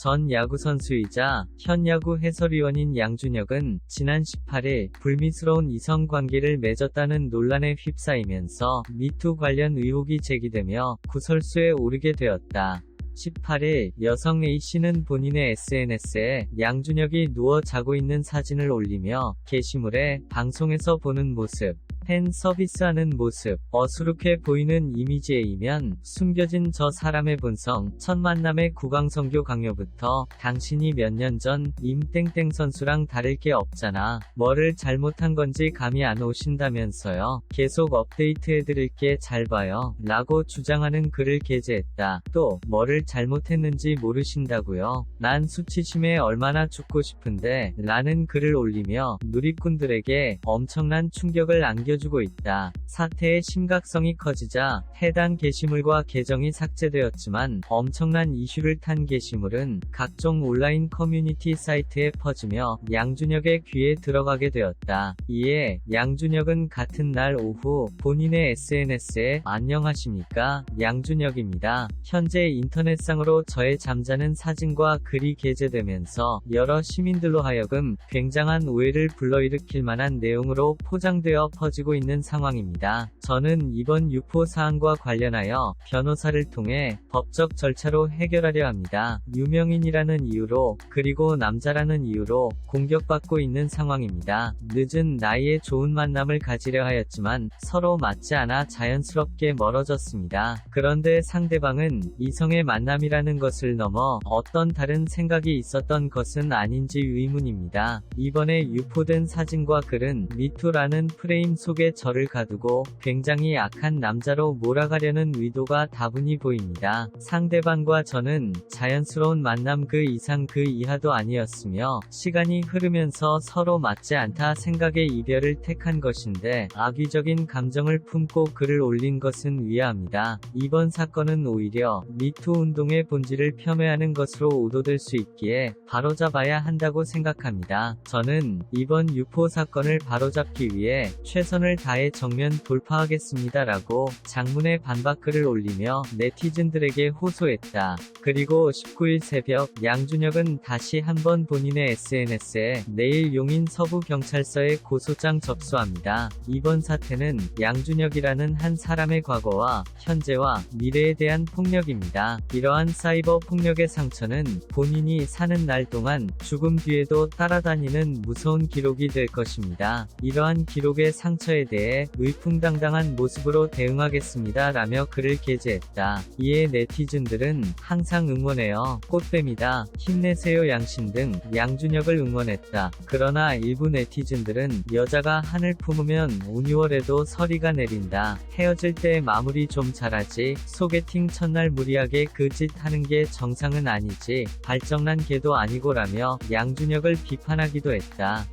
전 야구선수이자 현 야구 해설위원인 양준혁은 지난 18일 불미스러운 이성관계를 맺었다는 논란에 휩싸이면서 미투 관련 의혹이 제기되며 구설수에 오르게 되었다. 18일 여성 A씨는 본인의 SNS에 양준혁이 누워 자고 있는 사진을 올리며 게시물에 방송에서 보는 모습, 팬 서비스하는 모습, 어수룩해 보이는 이미지에이면 숨겨진 저 사람의 본성, 첫 만남의 구강성교 강요부터 당신이 몇 년 전 임땡땡 선수랑 다를 게 없잖아. 뭐를 잘못한 건지 감이 안 오신다면서요. 계속 업데이트해드릴게 잘 봐요. 라고 주장하는 글을 게재했다. 또 뭐를 잘못했는지 모르신다고요? 난 수치심에 얼마나 죽고 싶은데 라는 글을 올리며 누리꾼들에게 엄청난 충격을 안겨주고 있다. 사태의 심각성이 커지자 해당 게시물과 계정이 삭제되었지만 엄청난 이슈를 탄 게시물은 각종 온라인 커뮤니티 사이트에 퍼지며 양준혁의 귀에 들어가게 되었다. 이에 양준혁은 같은 날 오후 본인의 SNS에 안녕하십니까? 양준혁입니다. 현재 인터넷상으로 저의 잠자는 사진과 글이 게재되면서 여러 시민들로 하여금 굉장한 오해를 불러일으킬 만한 내용으로 포장되어 퍼지고 있는 상황입니다. 저는 이번 유포 사안과 관련하여 변호사를 통해 법적 절차로 해결하려 합니다. 유명인이라는 이유로 그리고 남자라는 이유로 공격받고 있는 상황입니다. 늦은 나이에 좋은 만남을 가지려 하였지만 서로 맞지 않아 자연스럽게 멀어졌습니다. 그런데 상대방은 이성의 만남이라는 것을 넘어 어떤 다른 생각이 있었던 것은 아닌지 의문입니다. 이번에 유포된 사진과 글은 미투라는 프레임 속에 저를 가두고 굉장히 악한 남자로 몰아가려는 의도가 다분히 보입니다. 상대방과 저는 자연스러운 만남 그 이상 그 이하도 아니었으며 시간이 흐르면서 서로 맞지 않다 생각에 이별을 택한 것인데 악의적인 감정을 품고 글을 올린 것은 위화합니다. 이번 사건은 오히려 미투 운동의 본질을 폄훼하는 것으로 오도될 수 있기에 바로잡아야 한다고 생각합니다. 저는 이번 유포 사건을 바로잡기 위해 최선을 다해 정면 돌파하겠습니다라고 장문의 반박글을 올리며 네티즌들에게 호소했다. 그리고 19일 새벽 양준혁은 다시 한번 본인의 SNS에 내일 용인 서부경찰서에 고소장 접수합니다. 이번 사태는 양준혁이라는 한 사람의 과거와 현재와 미래에 대한 폭력입니다. 이러한 사이버 폭력의 상처는 본인이 사는 날 동안 죽음 뒤에도 따라다니는 무서운 기록이 될 것입니다. 이러한 기록의 상처에 대해 위풍당당한 모습으로 대응하겠습니다 라며 글을 게재했다. 이에 네티즌들은 항상 응원해요. 꽃뱀이다. 힘내세요 양신 등 양준혁을 응원했다. 그러나 일부 네티즌들은 여자가 한을 품으면 5, 6월에도 서리가 내린다. 헤어질 때 마무리 좀 잘하지. 소개팅 첫날 무리하게 그 짓 하는 게 정상은 아니지. 발정난 개도 아니고라며 양준혁을 비판하기도 했다.